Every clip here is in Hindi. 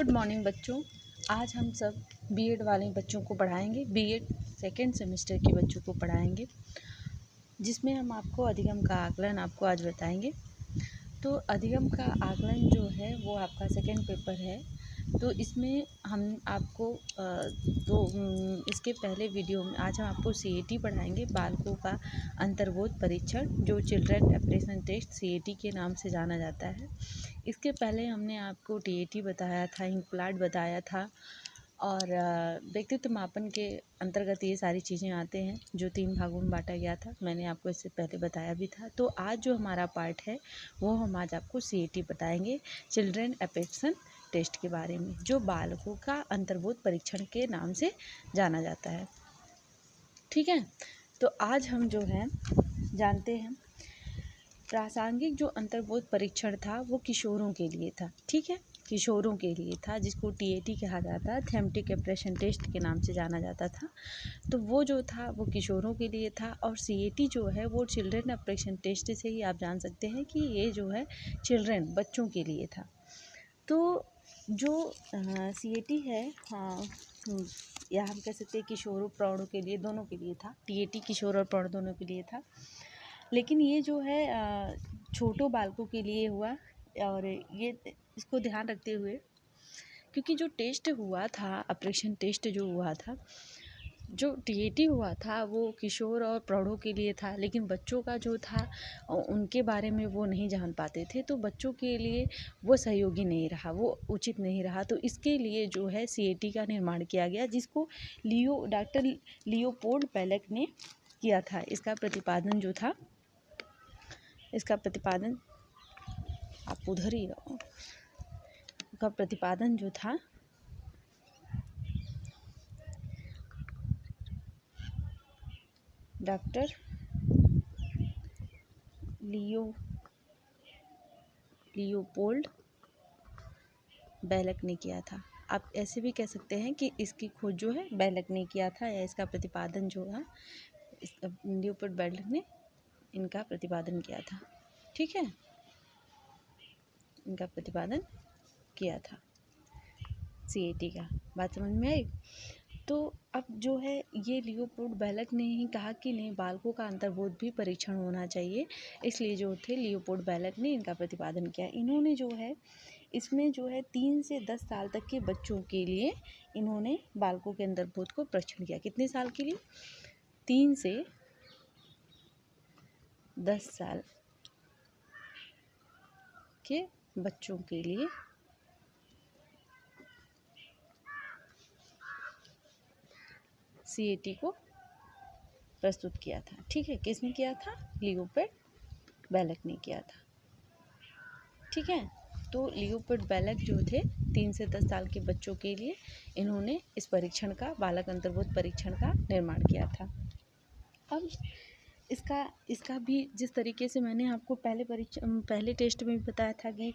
गुड मॉर्निंग बच्चों। आज हम सब बीएड वाले बच्चों को पढ़ाएंगे। बीएड सेकेंड सेमेस्टर के बच्चों को पढ़ाएंगे, जिसमें हम आपको अधिगम का आकलन आपको आज बताएंगे। तो अधिगम का आकलन जो है वो आपका सेकेंड पेपर है। तो इसमें हम आपको इसके पहले वीडियो में आज हम आपको सीएटी पढ़ाएंगे, बालकों का अंतर्बोध परीक्षण, जो चिल्ड्रन एप्रेशन टेस्ट सीएटी के नाम से जाना जाता है। इसके पहले हमने आपको टीएटी बताया था, हिंकप्लाट बताया था, और व्यक्तित्व मापन के अंतर्गत ये सारी चीज़ें आते हैं, जो 3 भागों में बांटा गया था। मैंने आपको इससे पहले बताया भी था। तो आज जो हमारा पार्ट है वो हम आज आपको सीएटी बताएंगे, चिल्ड्रन एप्रेशन टेस्ट के बारे में, जो बालकों का अंतर्बोध परीक्षण के नाम से जाना जाता है। ठीक है, तो आज हम जो है जानते हैं प्रासंगिक जो अंतर्बोध परीक्षण था वो किशोरों के लिए था। ठीक है, किशोरों के लिए था, जिसको टीएटी कहा जाता है, थैलेमिक एप्रेशन टेस्ट के नाम से जाना जाता था। तो वो जो था वो किशोरों के लिए था, और सीएटी जो है वो चिल्ड्रन एप्रेशन टेस्ट से ही आप जान सकते हैं कि ये जो है चिल्ड्रन बच्चों के लिए था। तो जो सीएटी है, हाँ, या हम कह सकते हैं किशोरों प्रौढ़ों के लिए, दोनों के लिए था। टीएटी किशोर और प्रौढ़ दोनों के लिए था, लेकिन ये जो है छोटों बालकों के लिए हुआ। और ये इसको ध्यान रखते हुए, क्योंकि जो टेस्ट हुआ था, ऑपरेशन टेस्ट जो हुआ था, जो टीएटी हुआ था वो किशोर और प्रौढ़ों के लिए था, लेकिन बच्चों का जो था उनके बारे में वो नहीं जान पाते थे, तो बच्चों के लिए वो सहयोगी नहीं रहा, वो उचित नहीं रहा। तो इसके लिए जो है सीएटी का निर्माण किया गया, जिसको डॉक्टर लियोपोल्ड बेलेक ने किया था। इसका प्रतिपादन आप उधर ही रहो, का प्रतिपादन जो था डॉक्टर लियोपोल्ड बेलेक ने किया था। आप ऐसे भी कह सकते हैं कि इसकी खोज जो है बेलेक ने किया था, या इसका प्रतिपादन जो है लियोपोल्ड बेलेक ने इनका प्रतिपादन किया था। ठीक है, इनका प्रतिपादन किया था सीएटी का। बात समझ में आई? तो अब जो है ये लियोपोल्ड बेलेक ने ही कहा कि नहीं, बालकों का अंतर्बोध भी परीक्षण होना चाहिए, इसलिए जो थे लियोपोल्ड बेलेक ने इनका प्रतिपादन किया। इन्होंने जो है इसमें जो है 3 से 10 साल तक के बच्चों के लिए इन्होंने बालकों के अंतर्बोध को परीक्षण किया। कितने साल के लिए? 3 से 10 साल के बच्चों के लिए सीएटी को प्रस्तुत किया था। ठीक है, किसने किया था? लियोपोल्ड बेलेक ने किया था। ठीक है, तो लियोपोल्ड बेलेक जो थे 3 से 10 साल के बच्चों के लिए इन्होंने इस परीक्षण का, बालक अंतर्बोध परीक्षण का निर्माण किया था। अब इसका भी जिस तरीके से मैंने आपको पहले टेस्ट में भी बताया था कि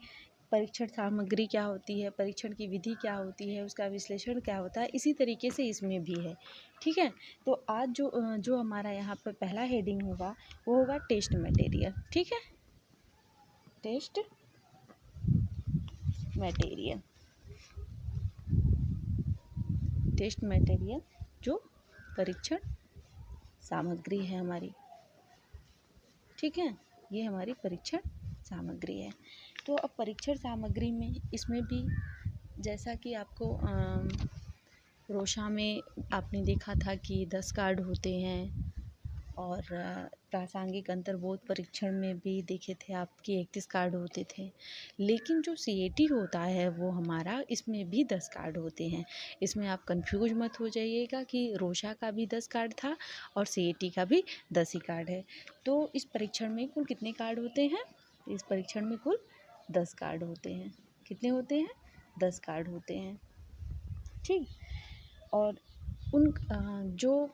परीक्षण सामग्री क्या होती है, परीक्षण की विधि क्या होती है, उसका विश्लेषण क्या होता है, इसी तरीके से इसमें भी है। ठीक है, तो आज जो हमारा यहाँ पर पहला हेडिंग होगा वो होगा टेस्ट मटेरियल। ठीक है, टेस्ट मटेरियल, टेस्ट मटेरियल जो परीक्षण सामग्री है हमारी। ठीक है, ये हमारी परीक्षण सामग्री है। तो अब परीक्षण सामग्री में इसमें भी, जैसा कि आपको रोशा में आपने देखा था कि 10 कार्ड होते हैं, और प्रासंगिक अंतर्बोध परीक्षण में भी देखे थे आपके 31 कार्ड होते थे। लेकिन जो सीएटी होता है वो हमारा, इसमें भी 10 कार्ड होते हैं। इसमें आप कंफ्यूज मत हो जाइएगा कि रोशा का भी 10 कार्ड था और सीएटी का भी 10 ही कार्ड है। तो इस परीक्षण में कुल कितने कार्ड होते हैं? इस परीक्षण में कुल 10 कार्ड होते हैं। कितने होते हैं? 10 कार्ड होते हैं। ठीक, और उन जो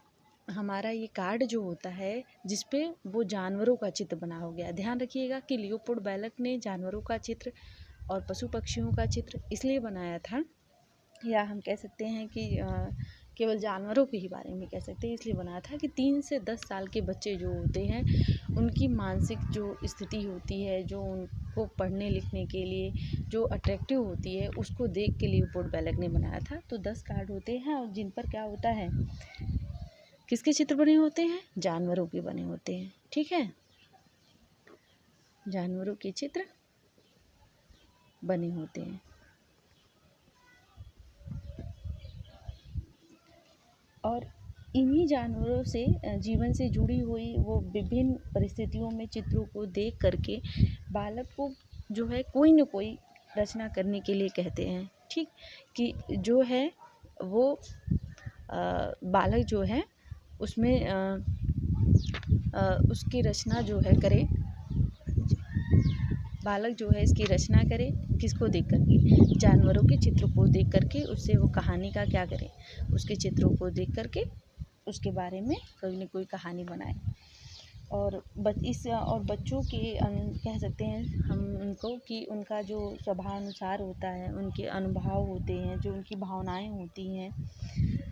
हमारा ये कार्ड जो होता है, जिस पे वो जानवरों का चित्र बना हो गया। ध्यान रखिएगा कि लियोपोल्ड बेलेक ने जानवरों का चित्र और पशु पक्षियों का चित्र इसलिए बनाया था, या हम कह सकते हैं कि केवल जानवरों के ही बारे में कह सकते हैं, इसलिए बनाया था कि 3 से 10 साल के बच्चे जो होते हैं उनकी मानसिक जो स्थिति होती है, जो उनको पढ़ने लिखने के लिए जो अट्रैक्टिव होती है, उसको देख के लीयोपोल्ड बेलेग ने बनाया था। तो 10 कार्ड होते हैं और जिन पर क्या होता है, किसके चित्र बने होते हैं, जानवरों के बने होते हैं। ठीक है, जानवरों के चित्र बने होते हैं। और इन्हीं जानवरों से जीवन से जुड़ी हुई वो विभिन्न परिस्थितियों में चित्रों को देख करके बालक को जो है कोई न कोई रचना करने के लिए कहते हैं। ठीक, कि जो है वो बालक जो है उसमें उसकी रचना जो है करे, बालक जो है इसकी रचना करे, किसको देख करके, जानवरों के चित्र को देख करके उससे वो कहानी का क्या करे, उसके चित्रों को देख करके उसके बारे में कोई न कोई कहानी बनाए। और बच्चों के कह सकते हैं हम उनको कि उनका जो स्वभावानुसार होता है, उनके अनुभव होते हैं, जो उनकी भावनाएं होती हैं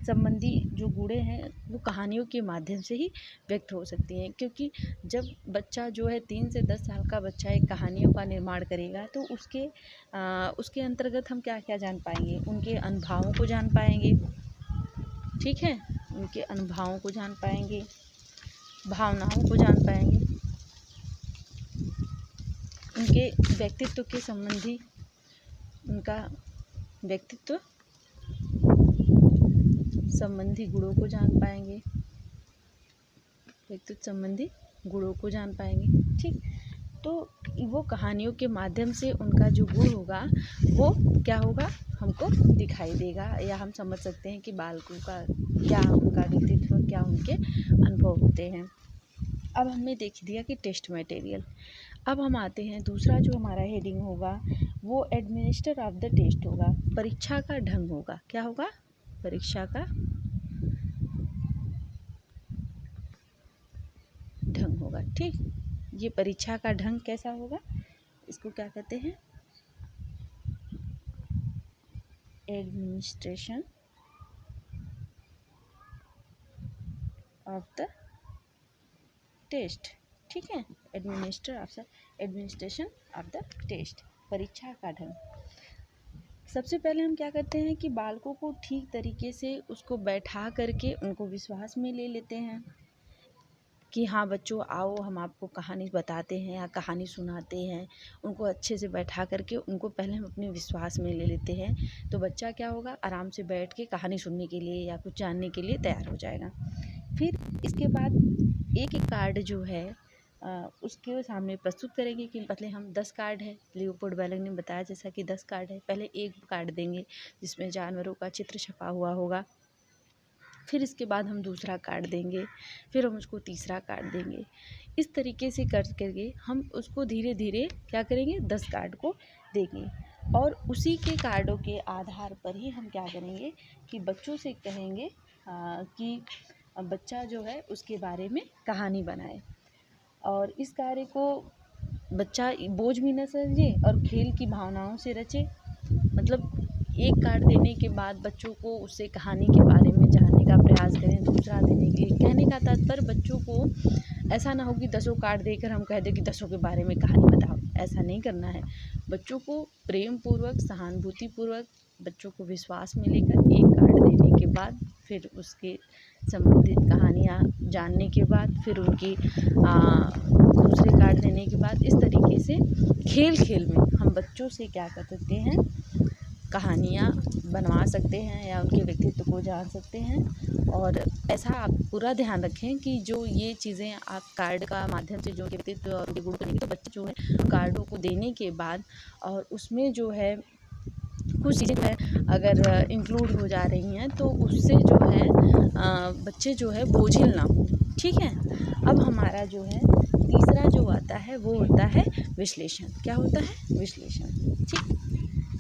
संबंधी जो गुणे हैं, वो कहानियों के माध्यम से ही व्यक्त हो सकती हैं। क्योंकि जब बच्चा जो है 3 से 10 साल का बच्चा एक कहानियों का निर्माण करेगा तो उसके अंतर्गत हम क्या क्या जान पाएंगे, उनके अनुभवों को जान पाएंगे। ठीक है, उनके अनुभवों को जान पाएंगे, भावनाओं को जान पाएंगे, उनके व्यक्तित्व के संबंधी, उनका व्यक्तित्व संबंधी गुणों को जान पाएंगे, व्यक्तित्व संबंधी गुणों को जान पाएंगे। ठीक, तो वो कहानियों के माध्यम से उनका जो गुण होगा वो क्या होगा, हमको दिखाई देगा, या हम समझ सकते हैं कि बालकों का क्या उनका व्यक्तित्व, क्या उनके अनुभव होते हैं। अब हमने देख दिया कि टेस्ट मटेरियल। अब हम आते हैं, दूसरा जो हमारा हेडिंग होगा वो एडमिनिस्टर ऑफ द टेस्ट होगा, परीक्षा का ढंग होगा। क्या होगा, परीक्षा का ढंग होगा। ठीक, ये परीक्षा का ढंग कैसा होगा, इसको क्या कहते हैं, एडमिनिस्ट्रेशन ऑफ द टेस्ट। ठीक है, एडमिनिस्ट्रेशन ऑफ द टेस्ट, परीक्षा का ढंग। सबसे पहले हम क्या करते हैं कि बालकों को ठीक तरीके से उसको बैठा करके उनको विश्वास में ले लेते हैं कि हाँ बच्चों आओ, हम आपको कहानी बताते हैं या कहानी सुनाते हैं। उनको अच्छे से बैठा करके उनको पहले हम अपने विश्वास में ले लेते हैं, तो बच्चा क्या होगा, आराम से बैठ के कहानी सुनने के लिए या कुछ जानने के लिए तैयार हो जाएगा। फिर इसके बाद एक एक कार्ड जो है उसके सामने प्रस्तुत करेंगे कि मतलब हम 10 कार्ड है, लीयोपोल्ड बेलेग ने बताया जैसा कि 10 कार्ड है। पहले एक कार्ड देंगे जिसमें जानवरों का चित्र छपा हुआ होगा, फिर इसके बाद हम दूसरा कार्ड देंगे, फिर हम उसको तीसरा कार्ड देंगे। इस तरीके से करके हम उसको धीरे धीरे क्या करेंगे, 10 कार्ड को देंगे। और उसी के कार्डों के आधार पर ही हम क्या करेंगे कि बच्चों से कहेंगे कि बच्चा जो है उसके बारे में कहानी बनाए। और इस कार्य को बच्चा बोझ भी न समझे और खेल की भावनाओं से रचे। मतलब एक कार्ड देने के बाद बच्चों को उससे कहानी के बारे में जानने का प्रयास करें, दूसरा देने के लिए। कहने का तात्पर्य बच्चों को ऐसा ना हो कि 10 कार्ड देकर हम कह दें कि 10 के बारे में कहानी बताओ, ऐसा नहीं करना है। बच्चों को प्रेम पूर्वक, सहानुभूतिपूर्वक, बच्चों को विश्वास में लेकर एक कार्ड देने के बाद फिर उसके संबंधित कहानियाँ जानने के बाद फिर उनकी दूसरे कार्ड देने के बाद इस तरीके से खेल खेल में हम बच्चों से क्या कर सकते हैं, कहानियाँ बनवा सकते हैं या उनके व्यक्तित्व को जान सकते हैं। और ऐसा आप पूरा ध्यान रखें कि जो ये चीज़ें आप कार्ड का माध्यम से जो व्यक्तित्व और उनके गुण करेंगे, तो बच्चे जो है कार्डों को देने के बाद और उसमें जो है कुछ चीज़ें जो है अगर इंक्लूड हो जा रही हैं तो उससे जो है बच्चे जो है बोझिल ना हो। ठीक है, अब हमारा जो है तीसरा जो आता है वो होता है विश्लेषण। क्या होता है, विश्लेषण। ठीक,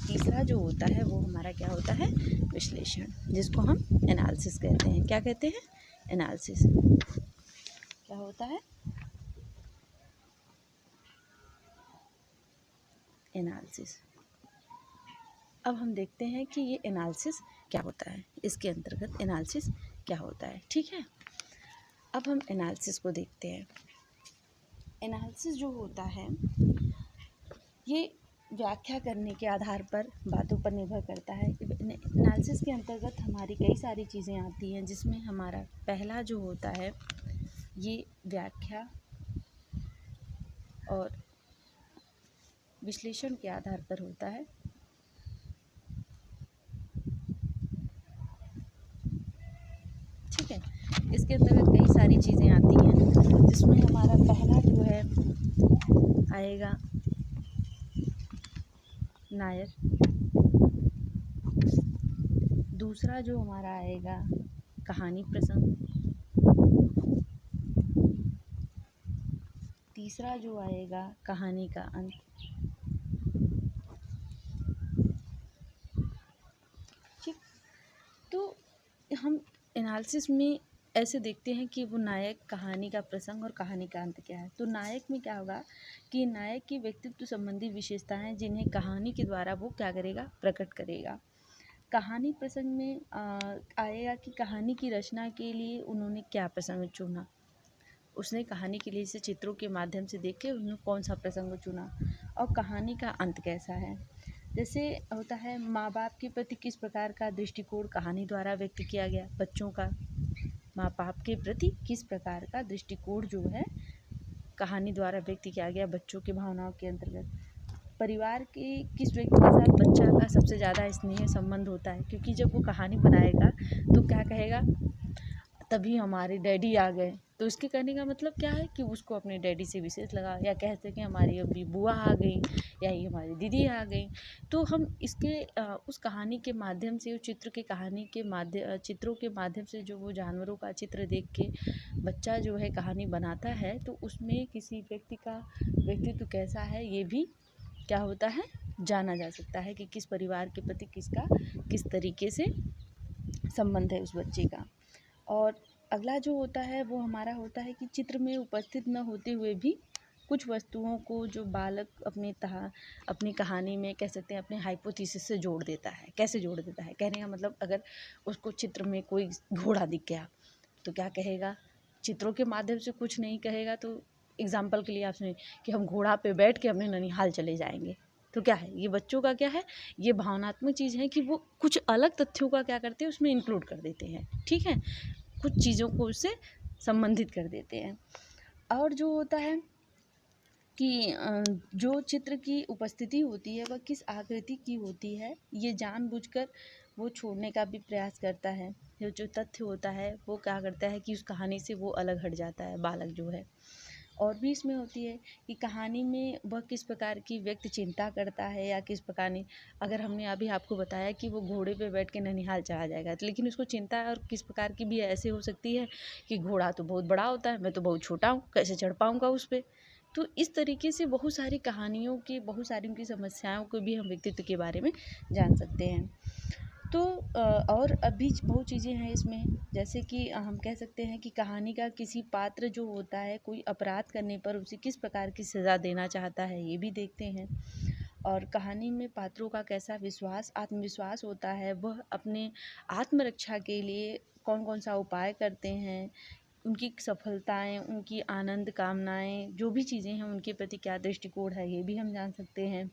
तीसरा जो होता है वो हमारा क्या होता है, विश्लेषण, जिसको हम एनालिसिस कहते हैं। क्या कहते हैं, एनालिसिस। क्या होता है, एनालिसिस। अब हम देखते हैं कि ये एनालिसिस क्या होता है, इसके अंतर्गत एनालिसिस क्या होता है। ठीक है, अब हम एनालिसिस को देखते हैं। एनालिसिस जो होता है ये व्याख्या करने के आधार पर बातों पर निर्भर करता है। एनालिसिस के अंतर्गत हमारी कई सारी चीज़ें आती हैं, जिसमें हमारा पहला जो होता है ये व्याख्या और विश्लेषण के आधार पर होता है। ठीक है, इसके अंतर्गत कई सारी चीज़ें आती हैं, जिसमें हमारा पहला जो है आएगा नायक, दूसरा जो हमारा आएगा कहानी प्रसंग, तीसरा जो आएगा कहानी का अंत, ठीक। तो हम एनालिसिस में ऐसे देखते हैं कि वो नायक, कहानी का प्रसंग और कहानी का अंत क्या है। तो नायक में क्या होगा कि नायक की व्यक्तित्व संबंधी विशेषताएं जिन्हें कहानी के द्वारा वो क्या करेगा, प्रकट करेगा। कहानी प्रसंग में आएगा कि कहानी की रचना के लिए उन्होंने क्या प्रसंग चुना, उसने कहानी के लिए इसे चित्रों के माध्यम से देख के उन्होंने कौन सा प्रसंग चुना, और कहानी का अंत कैसा है। जैसे होता है माँ बाप के प्रति किस प्रकार का दृष्टिकोण कहानी द्वारा व्यक्त किया गया, बच्चों का माँ बाप के प्रति किस प्रकार का दृष्टिकोण जो है कहानी द्वारा व्यक्त किया गया बच्चों की भावनाओं के अंतर्गत। परिवार के किस व्यक्ति के साथ बच्चा का सबसे ज़्यादा स्नेह संबंध होता है, क्योंकि जब वो कहानी बनाएगा तो क्या कहेगा, तभी हमारे डैडी आ गए। तो इसके कहने का मतलब क्या है कि उसको अपने डैडी से विशेष लगा, या कह सकें हमारी अभी बुआ आ गई या ये हमारी दीदी आ गई। तो हम इसके उस कहानी के माध्यम से, उस चित्र के कहानी के माध्यम चित्रों के माध्यम से जो वो जानवरों का चित्र देख के बच्चा जो है कहानी बनाता है, तो उसमें किसी व्यक्ति का व्यक्तित्व कैसा है ये भी क्या होता है, जाना जा सकता है कि किस परिवार के प्रति किसका किस तरीके से संबंध है उस बच्चे का। और अगला जो होता है वो हमारा होता है कि चित्र में उपस्थित न होते हुए भी कुछ वस्तुओं को जो बालक अपनी कहानी में कह सकते हैं अपने हाइपोथेसिस से जोड़ देता है। कैसे जोड़ देता है, कहने का मतलब अगर उसको चित्र में कोई घोड़ा दिख गया तो क्या कहेगा, चित्रों के माध्यम से कुछ नहीं कहेगा। तो एग्जाम्पल के लिए आप सुनिए कि हम घोड़ा पे बैठ के अपने ननिहाल चले जाएंगे, तो क्या है, ये बच्चों का क्या है, ये भावनात्मक चीज़ है कि वो कुछ अलग तथ्यों का क्या करते हैं उसमें इंक्लूड कर देते हैं। ठीक है, कुछ चीज़ों को उससे संबंधित कर देते हैं। और जो होता है कि जो चित्र की उपस्थिति होती है वह किस आकृति की होती है, ये जानबूझकर वो छोड़ने का भी प्रयास करता है। जो तथ्य होता है वो क्या करता है कि उस कहानी से वो अलग हट जाता है बालक जो है। और भी इसमें होती है कि कहानी में वह किस प्रकार की व्यक्ति चिंता करता है या किस प्रकार नहीं। अगर हमने अभी आपको बताया कि वो घोड़े पे बैठ के ननिहाल चला जाएगा, लेकिन उसको चिंता और किस प्रकार की भी ऐसे हो सकती है कि घोड़ा तो बहुत बड़ा होता है, मैं तो बहुत छोटा हूँ, कैसे चढ़ पाऊँगा उस पर। तो इस तरीके से बहुत सारी कहानियों की, बहुत सारी उनकी समस्याओं को भी हम व्यक्तित्व के बारे में जान सकते हैं। तो और अभी बहुत चीज़ें हैं इसमें, जैसे कि हम कह सकते हैं कि कहानी का किसी पात्र जो होता है कोई अपराध करने पर उसे किस प्रकार की सज़ा देना चाहता है, ये भी देखते हैं। और कहानी में पात्रों का कैसा आत्मविश्वास होता है, वह अपने आत्मरक्षा के लिए कौन कौन सा उपाय करते हैं, उनकी सफलताएं, उनकी आनंद कामनाएं, जो भी चीज़ें हैं उनके प्रति क्या दृष्टिकोण है, ये भी हम जान सकते हैं।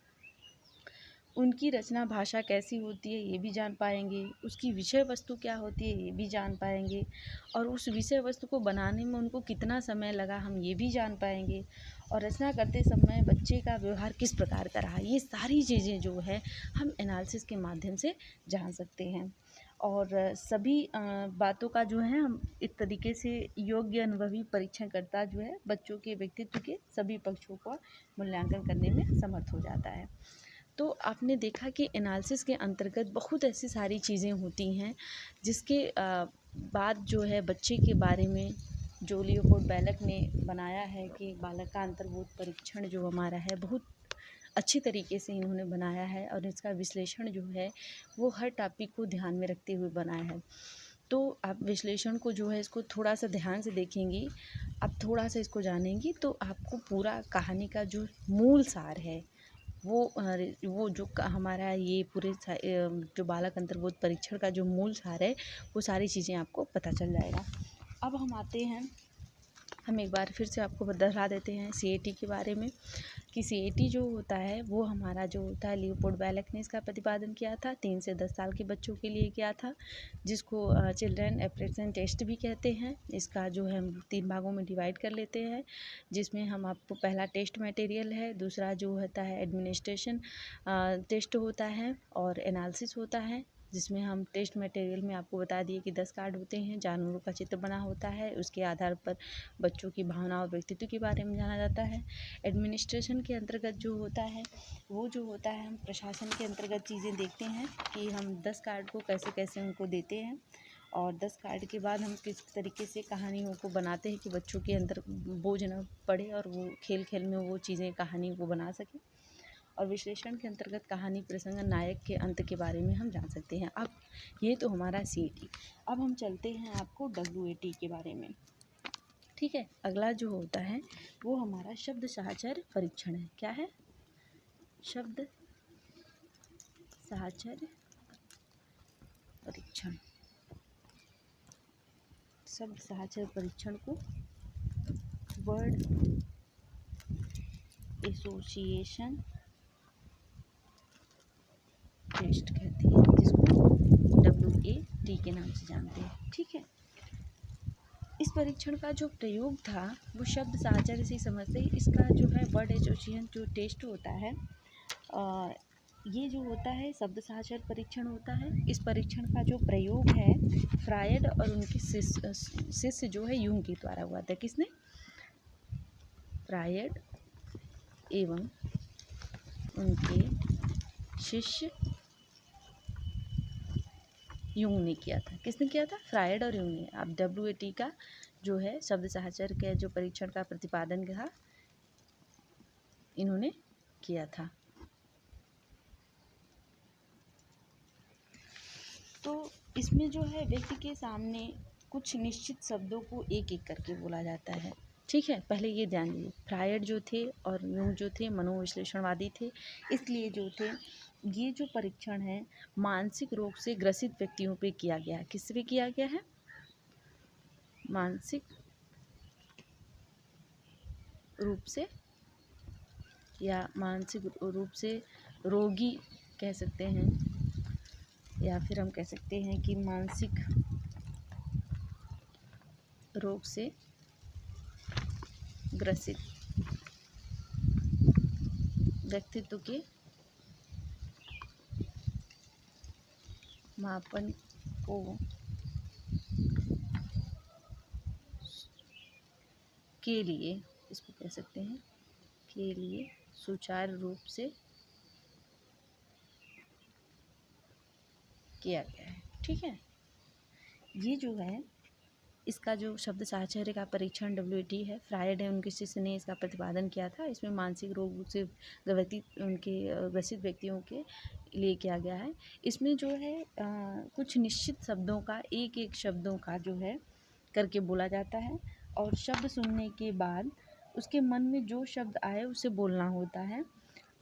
उनकी रचना भाषा कैसी होती है ये भी जान पाएंगे, उसकी विषय वस्तु क्या होती है ये भी जान पाएंगे, और उस विषय वस्तु को बनाने में उनको कितना समय लगा हम ये भी जान पाएंगे, और रचना करते समय बच्चे का व्यवहार किस प्रकार का रहा, ये सारी चीज़ें जो है हम एनालिसिस के माध्यम से जान सकते हैं। और सभी बातों का जो है हम एक तरीके से योग्य अनुभवी परीक्षणकर्ता जो है बच्चों के व्यक्तित्व के सभी पक्षों का मूल्यांकन करने में समर्थ हो जाता है। तो आपने देखा कि एनालिसिस के अंतर्गत बहुत ऐसी सारी चीज़ें होती हैं जिसके बाद जो है बच्चे के बारे में जो लियोपोल्ड बैलक ने बनाया है कि बालक का अंतर्बोध परीक्षण जो हमारा है बहुत अच्छी तरीके से इन्होंने बनाया है, और इसका विश्लेषण जो है वो हर टॉपिक को ध्यान में रखते हुए बनाया है। तो आप विश्लेषण को जो है इसको थोड़ा सा ध्यान से देखेंगी, आप थोड़ा सा इसको जानेंगी तो आपको पूरा कहानी का जो मूल सार है वो जो हमारा ये पूरे जो बालक अंतर्बोध परीक्षण का जो मूल सार है वो सारी चीज़ें आपको पता चल जाएगा। अब हम आते हैं, हम एक बार फिर से आपको दोहरा देते हैं CAT के बारे में कि CAT जो होता है वो हमारा जो होता है लियोपोल्ड बायलक ने इसका प्रतिपादन किया था, 3 से 10 साल के बच्चों के लिए किया था, जिसको चिल्ड्रन एप्रेशन टेस्ट भी कहते हैं। इसका जो है हम 3 भागों में डिवाइड कर लेते हैं, जिसमें हम आपको पहला टेस्ट मटेरियल है, दूसरा जो होता है एडमिनिस्ट्रेशन टेस्ट होता है और एनालिसिस होता है, जिसमें हम टेस्ट मटेरियल में आपको बता दिए कि 10 कार्ड होते हैं, जानवरों का चित्र बना होता है, उसके आधार पर बच्चों की भावना और व्यक्तित्व के बारे में जाना जाता है। एडमिनिस्ट्रेशन के अंतर्गत जो होता है वो जो होता है हम प्रशासन के अंतर्गत चीज़ें देखते हैं कि हम 10 कार्ड को कैसे कैसे उनको देते हैं और 10 कार्ड के बाद हम किस तरीके से कहानियों को बनाते हैं कि बच्चों के अंदर बोझ न पड़े और वो खेल खेल में वो चीज़ें कहानी को बना सकें। और विश्लेषण के अंतर्गत कहानी प्रसंग नायक के अंत के बारे में हम जान सकते हैं। अब ये तो हमारा CAT। अब हम चलते हैं आपको WAT के बारे में। ठीक है, अगला जो होता है वो हमारा शब्द साहचर्य परीक्षण है। क्या है? शब्द साहचर्य परीक्षण। शब्द साहचर्य परीक्षण को वर्ड एसोसिएशन टेस्ट कहते हैं, जिसको WAT के नाम से जानते हैं। ठीक है, इस परीक्षण का जो प्रयोग था वो शब्द साहचर्य से समझते ही इसका जो है वर्ड एसोसिएशन जो टेस्ट होता है ये जो होता है शब्द साहचर्य परीक्षण होता है। इस परीक्षण का जो प्रयोग है फ्रायड और उनके शिष्य जो है यूंग के द्वारा हुआ था। किसने? फ्रायड एवं उनके शिष्य यूंग ने किया था। किसने किया था? फ्रायड और यूंग ने। अब WAT का जो है शब्द साहचर्य के जो परीक्षण का प्रतिपादन था इन्होंने किया था। तो इसमें जो है व्यक्ति के सामने कुछ निश्चित शब्दों को एक एक करके बोला जाता है। ठीक है, पहले ये ध्यान दीजिए, फ्रायड जो थे और यूंग जो थे मनोविश्लेषणवादी थे, इसलिए जो थे ये जो परीक्षण है मानसिक रोग से ग्रसित व्यक्तियों पे किया गया है। किस पे किया गया है? मानसिक रूप से या मानसिक रूप से रोगी कह सकते हैं, या फिर हम कह सकते हैं कि मानसिक रोग से ग्रसित व्यक्तित्व के मापन को के लिए, इसको कह सकते हैं के लिए सुचारू रूप से किया गया है। ठीक है, ये जो है इसका जो शब्द साहचर्य का परीक्षण WAT है, फ्रायड है उनके शिष्य ने इसका प्रतिपादन किया था। इसमें मानसिक रोग से ग्रसित व्यक्तियों के लिए किया गया है। इसमें जो है कुछ निश्चित शब्दों का एक एक शब्दों का जो है करके बोला जाता है और शब्द सुनने के बाद उसके मन में जो शब्द आए उसे बोलना होता है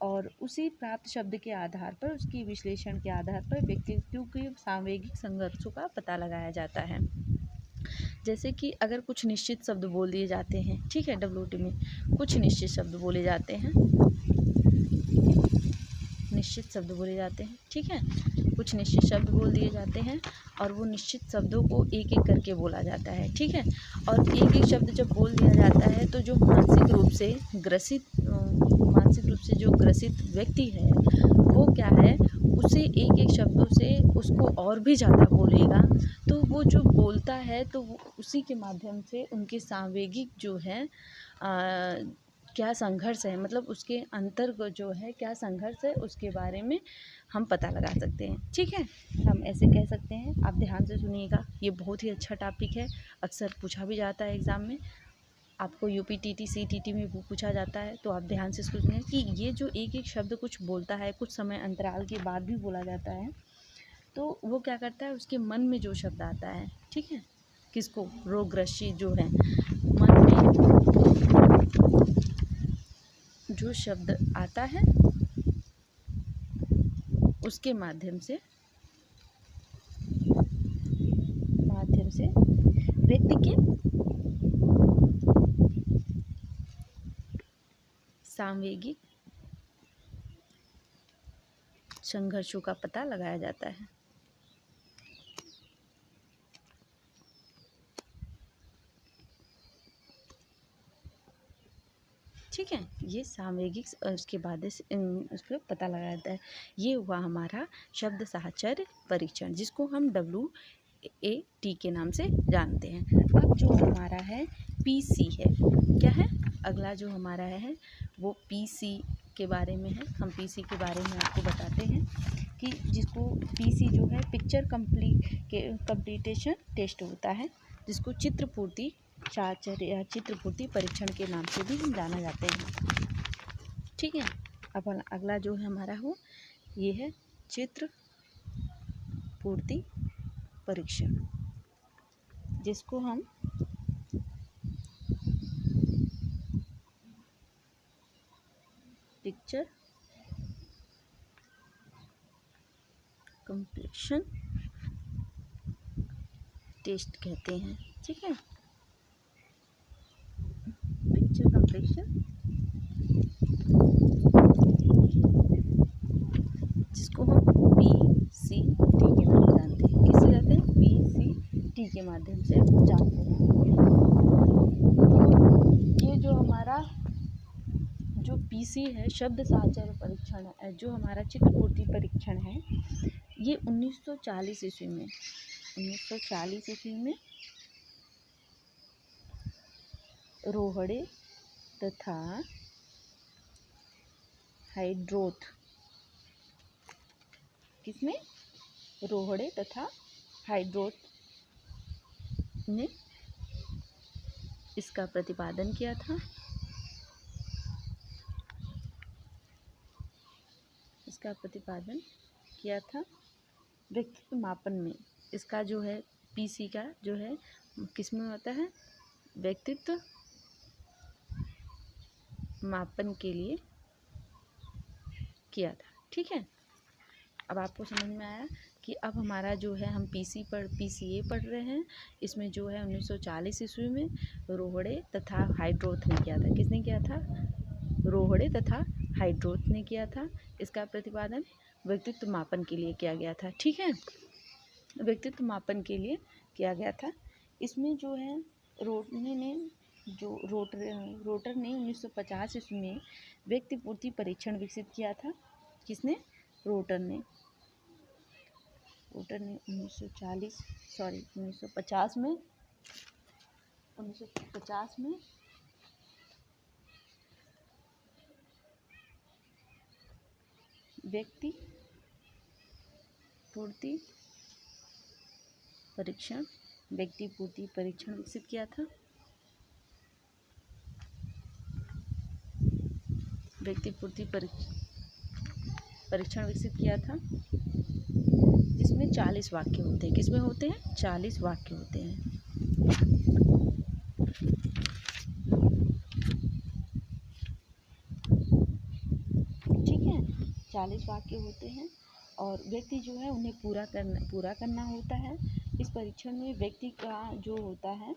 और उसी प्राप्त शब्द के आधार पर उसकी विश्लेषण के आधार पर व्यक्तित्व के सांवेगिक संघर्षों का पता लगाया जाता है। जैसे कि अगर कुछ निश्चित शब्द बोल दिए जाते हैं, ठीक है, WAT में कुछ निश्चित शब्द बोले जाते हैं, निश्चित शब्द बोले जाते हैं। ठीक है, कुछ निश्चित शब्द बोल दिए जाते हैं और वो निश्चित शब्दों को एक एक करके बोला जाता है। ठीक है, और एक एक शब्द जब बोल दिया जाता है तो जो मानसिक रूप से जो ग्रसित व्यक्ति है वो क्या है, उसे एक एक शब्दों से उसको और भी ज़्यादा बोलेगा, तो वो जो बोलता है तो वो उसी के माध्यम से उनके सांवेगिक जो है क्या संघर्ष है, मतलब उसके अंतर को जो है क्या संघर्ष है उसके बारे में हम पता लगा सकते हैं। ठीक है, हम ऐसे कह सकते हैं। आप ध्यान से सुनिएगा, ये बहुत ही अच्छा टॉपिक है, अक्सर पूछा भी जाता है एग्ज़ाम में, आपको UPTT CTT में पूछा जाता है, तो आप ध्यान से सुनिए कि ये जो एक एक शब्द कुछ बोलता है, कुछ समय अंतराल के बाद भी बोला जाता है, तो वो क्या करता है, उसके मन में जो शब्द आता है, ठीक है, किसको, रोगग्रसित जो है, मन में जो शब्द आता है उसके माध्यम से व्यक्ति के सामवेगिक संघर्षों का पता लगाया जाता है। ठीक है, ये सामवेगिक उसके बाद उसको पता लगाया जाता है। ये हुआ हमारा शब्द साहचर्य परीक्षण, जिसको हम WAT के नाम से जानते हैं। अब जो हमारा है PC है, क्या है अगला जो हमारा है वो PC के बारे में है। हम PC के बारे में आपको बताते हैं कि जिसको PC जो है पिक्चर कंप्लीटेशन टेस्ट होता है, जिसको चित्रपूर्ति साहचर्य या चित्रपूर्ति परीक्षण के नाम से भी हम जाना जाते हैं। ठीक है, अब अगला जो है हमारा हो ये है चित्रपूर्ति परीक्षण, जिसको हम पिक्चर कंप्लीशन टेस्ट कहते हैं। ठीक है, पिक्चर कंप्लीशन, जिसको हम PCT के नाम से जानते हैं। किससे जानते हैं? PCT के माध्यम से जानते हैं। तो ये जो हमारा जो PC है शब्द साहचर्य परीक्षण है, जो हमारा चित्रपूर्ति परीक्षण है, ये 1940 ईस्वी में रोहड़े तथा हाइड्रोथ, किसने? रोहड़े तथा हाइड्रोथ ने इसका प्रतिपादन किया था। व्यक्तित्व मापन में इसका जो है PC का जो है किसमें होता है? व्यक्तित्व मापन के लिए किया था। ठीक है, अब आपको समझ में आया कि अब हमारा जो है हम PCA पढ़ रहे हैं। इसमें जो है 1940 ईस्वी में रोहड़े तथा हाइड्रोथ ने किया था। किसने किया था? रोहड़े तथा हाइड्रोथ ने किया था। इसका प्रतिपादन व्यक्तित्व मापन के लिए किया गया था। ठीक है, व्यक्तित्व मापन के लिए किया गया था। इसमें जो है रोटर ने 1950 ईस्वी में व्यक्तिपूर्ति परीक्षण विकसित किया था। किसने? रोटर ने 1950 में व्यक्तिपूर्ति परीक्षण विकसित किया था। जिसमें 40 वाक्य होते हैं। किसमें होते हैं? 40 वाक्य होते हैं। ठीक है, 40 वाक्य होते हैं और व्यक्ति जो है उन्हें पूरा करना होता है। इस परीक्षण में व्यक्ति का जो होता है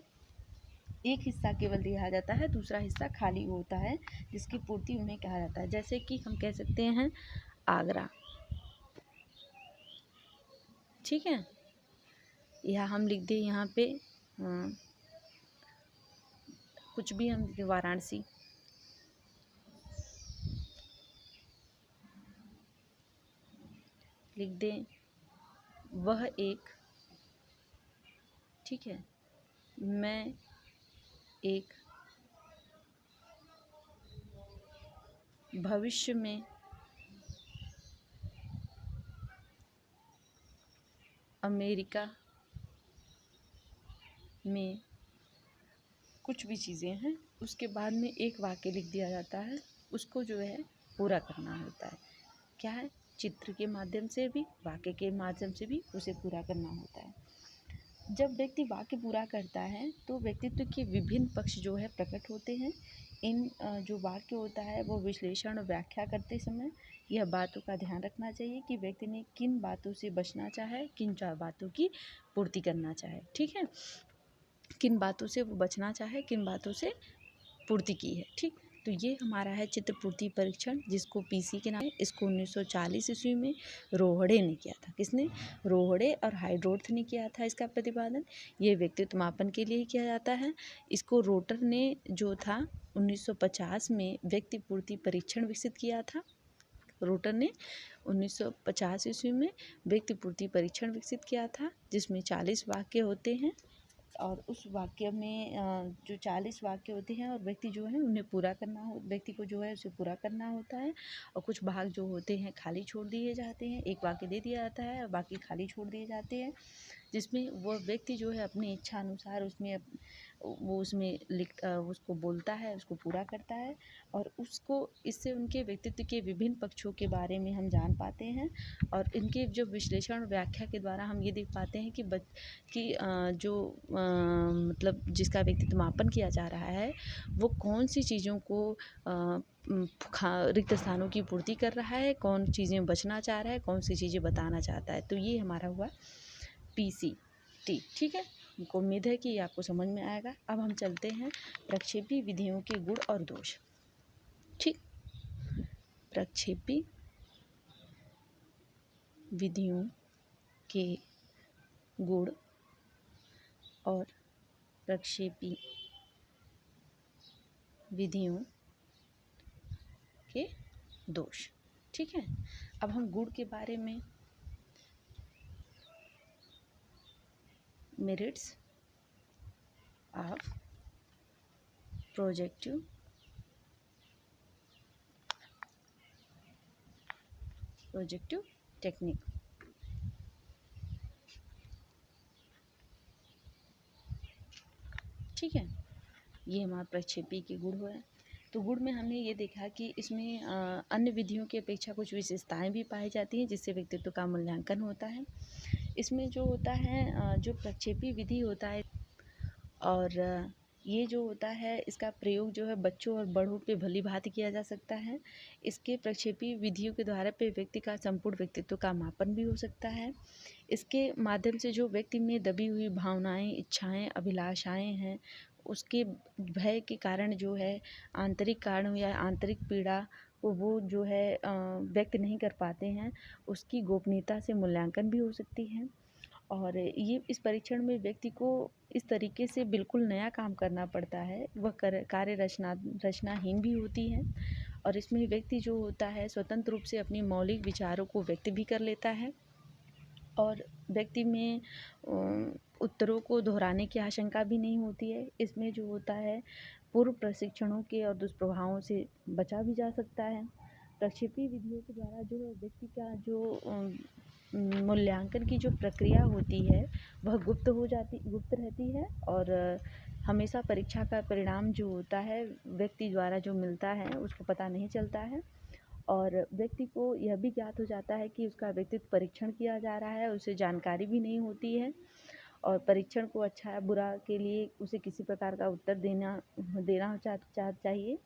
एक हिस्सा केवल दिया जाता है, दूसरा हिस्सा खाली होता है, जिसकी पूर्ति उन्हें कहा जाता है। जैसे कि हम कह सकते हैं आगरा। ठीक है, या हम लिख दें यहाँ पे कुछ भी, हम वाराणसी। लिख दें वह एक, ठीक है, मैं एक भविष्य में अमेरिका में कुछ भी चीज़ें हैं, उसके बाद में एक वाक्य लिख दिया जाता है। उसको जो है पूरा करना होता है। क्या है? चित्र के माध्यम से भी, वाक्य के माध्यम से भी उसे पूरा करना होता है। जब व्यक्ति वाक्य पूरा करता है तो व्यक्तित्व के विभिन्न पक्ष जो है प्रकट होते हैं। इन जो वाक्य होता है वो विश्लेषण और व्याख्या करते समय यह बातों का ध्यान रखना चाहिए कि व्यक्ति ने किन बातों से बचना चाहे, किन चार बातों की पूर्ति करना चाहे। ठीक है, किन बातों से वो बचना चाहे, किन बातों से पूर्ति की है। ठीक, तो ये हमारा है चित्र पूर्ति परीक्षण, जिसको पीसी के नाम है। इसको 1940 ईस्वी में रोहड़े ने किया था। किसने? रोहड़े और हाइड्रोथ ने किया था इसका प्रतिपादन। ये व्यक्तित्व मापन के लिए ही किया जाता है। इसको रोटर ने जो था 1950 में व्यक्ति पूर्ति परीक्षण विकसित किया था। रोटर ने 1950 ईस्वी में व्यक्ति पूर्ति परीक्षण विकसित किया था, जिसमें 40 वाक्य होते हैं और उस वाक्य में जो 40 वाक्य होते हैं और व्यक्ति जो है उन्हें पूरा करना हो, व्यक्ति को जो है उसे पूरा करना होता है। और कुछ भाग जो होते हैं खाली छोड़ दिए जाते हैं। एक वाक्य दे दिया जाता है और बाकी खाली छोड़ दिए जाते हैं, जिसमें वह व्यक्ति जो है अपनी इच्छा अनुसार उसमें उसको बोलता है, उसको पूरा करता है। और उसको इससे उनके व्यक्तित्व के विभिन्न पक्षों के बारे में हम जान पाते हैं। और इनके जो विश्लेषण और व्याख्या के द्वारा हम ये देख पाते हैं कि मतलब जिसका व्यक्तित्व मापन किया जा रहा है वो कौन सी चीज़ों को रिक्त स्थानों की पूर्ति कर रहा है, कौन चीज़ें बचना चाह रहा है, कौन सी चीज़ें बताना चाहता है। तो ये हमारा हुआ पीसीटी। ठीक है, हमको उम्मीद है कि ये आपको समझ में आएगा। अब हम चलते हैं प्रक्षेपी विधियों के गुण और दोष। ठीक, प्रक्षेपी विधियों के गुण और प्रक्षेपी विधियों के दोष। ठीक है, अब हम गुण के बारे में मेरिट्स ऑफ प्रोजेक्टिव टेक्निक। ठीक है, ये हमारा प्रक्षेपी के गुण हुए। तो गुण में हमने ये देखा कि इसमें अन्य विधियों की अपेक्षा कुछ विशेषताएं भी पाई जाती हैं, जिससे व्यक्तित्व का मूल्यांकन होता है। इसमें जो होता है जो प्रक्षेपी विधि होता है और ये जो होता है इसका प्रयोग जो है बच्चों और बड़ों पे भली भांति किया जा सकता है। इसके प्रक्षेपी विधियों के द्वारा पे व्यक्ति का संपूर्ण व्यक्तित्व का मापन भी हो सकता है। इसके माध्यम से जो व्यक्ति में दबी हुई भावनाएं, इच्छाएं, अभिलाषाएं हैं, उसके भय के कारण जो है आंतरिक कारण या आंतरिक पीड़ा को वो जो है व्यक्त नहीं कर पाते हैं, उसकी गोपनीयता से मूल्यांकन भी हो सकती है। और ये इस परीक्षण में व्यक्ति को इस तरीके से बिल्कुल नया काम करना पड़ता है, वह कार्य रचनाहीन भी होती है। और इसमें व्यक्ति जो होता है स्वतंत्र रूप से अपनी मौलिक विचारों को व्यक्त भी कर लेता है और व्यक्ति में उत्तरों को दोहराने की आशंका भी नहीं होती है। इसमें जो होता है पूर्व प्रशिक्षणों के और दुष्प्रभावों से बचा भी जा सकता है। प्रक्षेपी विधियों के द्वारा जो है व्यक्ति का जो मूल्यांकन की जो प्रक्रिया होती है वह गुप्त रहती है और हमेशा परीक्षा का परिणाम जो होता है व्यक्ति द्वारा जो मिलता है उसको पता नहीं चलता है। और व्यक्ति को यह भी ज्ञात हो जाता है कि उसका व्यक्तित्व परीक्षण किया जा रहा है, उसे जानकारी भी नहीं होती है। और परीक्षण को अच्छा या बुरा के लिए उसे किसी प्रकार का उत्तर देना चाहिए,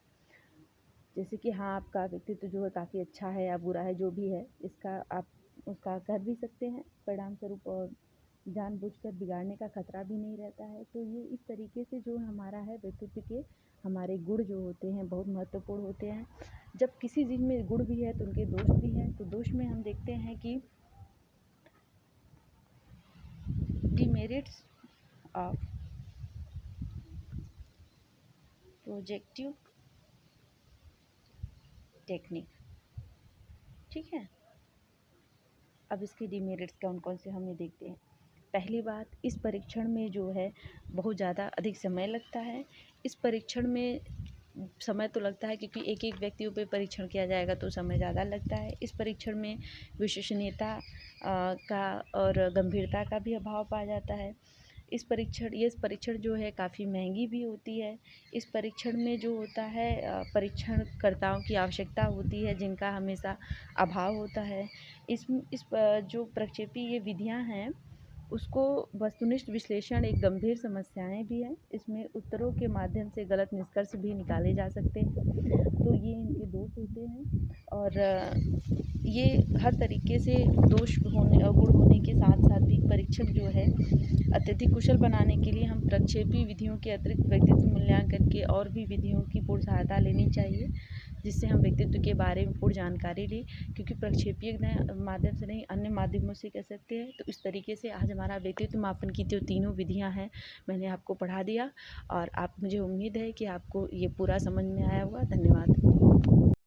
जैसे कि हाँ आपका व्यक्तित्व जो है काफ़ी अच्छा है या बुरा है, जो भी है इसका आप उसका कर भी सकते हैं परिणाम स्वरूप, और जानबूझकर बिगाड़ने का खतरा भी नहीं रहता है। तो ये इस तरीके से जो हमारा है व्यक्तित्व के हमारे गुण जो होते हैं बहुत महत्वपूर्ण होते हैं। जब किसी चीज़ में गुण भी है तो उनके दोष भी हैं। तो दोष में हम देखते हैं कि डिमेरिट्स ऑफ प्रोजेक्टिव टेक्निक। ठीक है, अब इसके डिमेरिट्स कौन कौन से हमें देखते हैं। पहली बात, इस परीक्षण में जो है बहुत ज़्यादा अधिक समय लगता है। इस परीक्षण में समय तो लगता है क्योंकि एक एक व्यक्तियों पे परीक्षण किया जाएगा तो समय ज़्यादा लगता है। इस परीक्षण में विश्वसनीयता का और गंभीरता का भी अभाव पाया जाता है। इस परीक्षण जो है काफ़ी महंगी भी होती है। इस परीक्षण में जो होता है परीक्षणकर्ताओं की आवश्यकता होती है जिनका हमेशा अभाव होता है। जो प्रक्षेपी ये विधियां हैं उसको वस्तुनिष्ठ विश्लेषण एक गंभीर समस्याएं भी हैं। इसमें उत्तरों के माध्यम से गलत निष्कर्ष भी निकाले जा सकते हैं। तो ये इनके दोष होते हैं और ये हर तरीके से दोष होने और गुण होने के साथ साथ भी परीक्षक जो है अत्यधिक कुशल बनाने के लिए हम प्रक्षेपी विधियों के अतिरिक्त व्यक्तित्व मूल्यांकन के और भी विधियों की पूर्ण सहायता लेनी चाहिए, जिससे हम व्यक्तित्व के बारे में पूर्ण जानकारी लें। क्योंकि प्रक्षेपीय माध्यम से नहीं, अन्य माध्यमों से कह सकते हैं। तो इस तरीके से आज हमारा व्यक्तित्व मापन की जो तीनों विधियां हैं मैंने आपको पढ़ा दिया और आप मुझे उम्मीद है कि आपको ये पूरा समझ में आया होगा। धन्यवाद।